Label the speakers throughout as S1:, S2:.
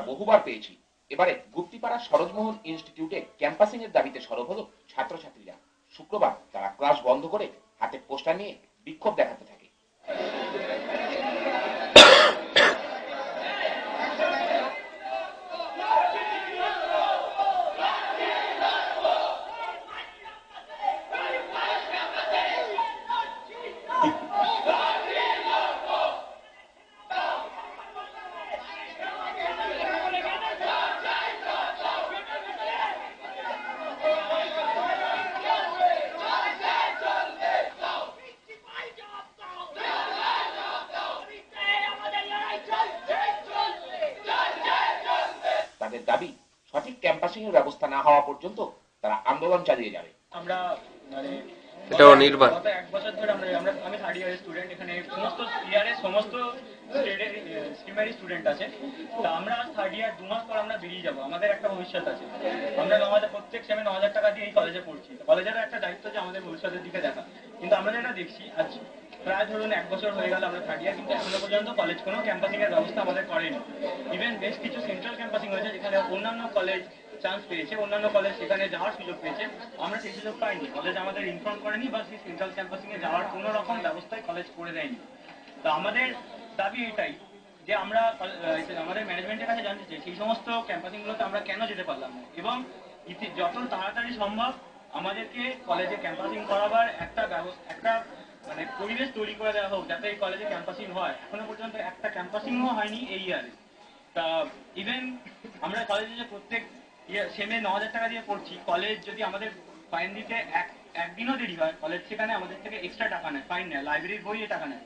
S1: বহুবার পেয়েছি। এবারে গুপ্তিপাড়া সরোজমোহন ইনস্টিটিউটে ক্যাম্পাসিং এর দাবিতে সরব হলো ছাত্রছাত্রীরা। শুক্রবার তারা ক্লাস বন্ধ করে হাতে পোস্টার নিয়ে বিক্ষোভ দেখাতে থাকে। তাদের দাবি, সঠিক ক্যাম্পাসিং এর ব্যবস্থা না হওয়া পর্যন্ত তারা আন্দোলন চালিয়ে যাবে।
S2: আমরা মানে
S3: এটা অনির্বাণ।
S2: গত 1 বছর ধরে আমি থার্ড ইয়ারের স্টুডেন্ট, এখানে সমস্ত ইয়ারের সমস্ত স্ট্রিমেরই স্টুডেন্ট আছে। তো আমরা থার্ড ইয়ার 2 মাস পর আমরা বেরিয়ে যাবো, আমাদের একটা ভবিষ্যৎ আছে। আমরা 9,000 প্রত্যেক সেমে 9,000 টাকা দিয়ে এই কলেজে পড়ছি। কলেজেরও একটা দায়িত্ব যে আমাদের ভবিষ্যতের দিকে দেখা। কিন্তু আমরা যেটা দেখছি, আজ প্রায় ধরুন 1 বছর হয়ে গেল আমরা থার্ড ইয়ার, কিন্তু এখনো পর্যন্ত কলেজ কোনো ক্যাম্পাসিং এর ব্যবস্থা আমাদের করেনি। ইভেন বেশ কিছু সেন্ট্রাল ক্যাম্পাসিং হয়েছে যেখানে অন্যান্য কলেজ চান্স পেয়েছে, অন্যান্য কলেজ সেখানে যাওয়ার সুযোগ পেয়েছে, আমরা সেই সুযোগ পাইনি। কলেজ আমাদের ইনফর্ম করেনি বা সেই সেন্ট্রাল ক্যাম্পাসিং এ যাওয়ার কোনো রকম ব্যবস্থাই কলেজ করে দেয়নি। তো আমাদের দাবি এটাই যে আমরা আমাদের ম্যানেজমেন্টের কাছে জানতে চাই সেই সমস্ত ক্যাম্পাসিং গুলোতে আমরা কেন যেতে পারলাম না, এবং যত তাড়াতাড়ি সম্ভব আমাদেরকে কলেজে ক্যাম্পাসিং করাবার একটা মানে পরিবেশ তৈরি করে দেওয়া হোক যাতে এই কলেজে ক্যাম্পাসিং হয়। এখনো পর্যন্ত একটা ক্যাম্পাসিংও হয়নি এই ইয়ারে। তা ইভেন আমরা কলেজে যে প্রত্যেক সেমে 9,000 টাকা দিয়ে পড়ছি, কলেজ যদি আমাদের ফাইন দিতে একদিনও দেরি হয়, কলেজ সেখানে আমাদের থেকে এক্সট্রা টাকা নেয়, ফাইন নেয়, লাইব্রেরির বইয়ে টাকা নেয়,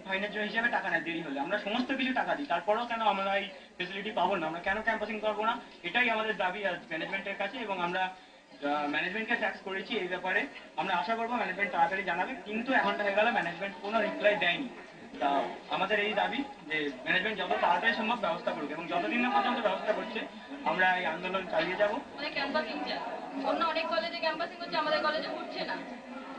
S2: ফাইনের জন্য হিসেবে টাকা নেয় দেরি হলে। আমরা সমস্ত কিছু টাকা দিই, তারপরেও কেন আমরা এই ফেসিলিটি পাবো না, আমরা কেন ক্যাম্পাসিং করবো না, এটাই আমাদের দাবি ম্যানেজমেন্টের কাছে। এবং আমরা ম্যানেজমেন্টকে ট্যাক্স করেছি এই ব্যাপারে। আমরা আশা করবো ম্যানেজমেন্ট তাড়াতাড়ি জানাবে, কিন্তু এখনটা হয়ে গেল ম্যানেজমেন্ট কোনো রিপ্লাই দেয়নি। তা আমাদের এই দাবি যে ম্যানেজমেন্ট যত তাড়াতাড়ি সম্ভব ব্যবস্থা করুক, এবং যতদিন না পর্যন্ত ব্যবস্থা করছে আমরা এই আন্দোলন চালিয়ে যাবো।
S4: অন্য অনেক কলেজে ক্যাম্পাসিং হচ্ছে, আমাদের কলেজে হচ্ছে না।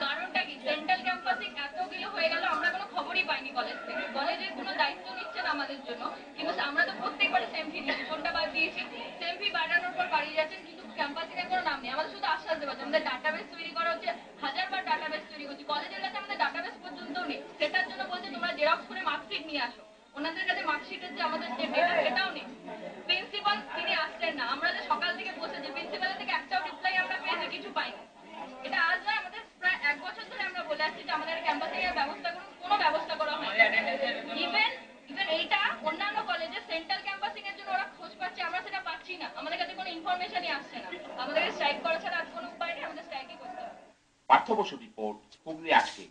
S4: কারণটা কি? সেন্ট্রাল ক্যাম্পাসিং এতগুলো হয়ে গেল, আমরা কোনো খবরই পাইনি কলেজ থেকে। কলেজের কোনো দায়িত্ব নিচ্ছে না আমাদের জন্য, কিন্তু আমরা তো প্রত্যেকবারে সেম ফি দিচ্ছি, কোনটা বাদ দিয়েছি, সেম ফি বাড়ানোর পর বাড়িয়ে যাচ্ছেন, কিন্তু ক্যাম্পাসিং এর কোনো নাম নেই। আমাদের শুধু আশ্বাস দেওয়া হচ্ছে, আমাদের ডাটাবেস তৈরি করা হচ্ছে, 1000বার ডাটাবেস তৈরি করছি, কলেজের কাছে আমাদের ডাটাবেস পর্যন্ত নেই। সেটার জন্য বলছে তোমরা জেরক্স করে মার্কশিট নিয়ে আসো, ওনাদের কাছে মার্কশিটের যে আমাদের যে ডেটা সেটাও নেই। প্রিন্সিপাল তিনি আসছেন না, আমরা যে সকাল থেকে বসেছি, প্রিন্সিপালের থেকে একটাও রিপ্লাই আমরা পেয়েছি, কিছু পাইনি। এটা আজ নয়, আমাদের প্রায় 1 বছর ধরে আমরা বলে আসছি যে আমাদের ক্যাম্পাসিং এর ব্যবস্থা করুন, কোনো ব্যবস্থা করা হয়নি। ইভেন এইটা অন্যান্য কলেজে সেন্ট্রাল ক্যাম্পাসিং এর জন্য ওরা খোঁজ পাচ্ছে, আমরা সেটা পাচ্ছি না, আমাদের কাছে কোনো ইনফরমেশনই আসছে না। আমাদের স্ট্রাইক করা ছাড়া আর কোনো উপায় নেই, আমাদের স্ট্রাইকই করতে হবে।
S1: পার্থ বসু রিপোর্ট, হুগলি আজকে।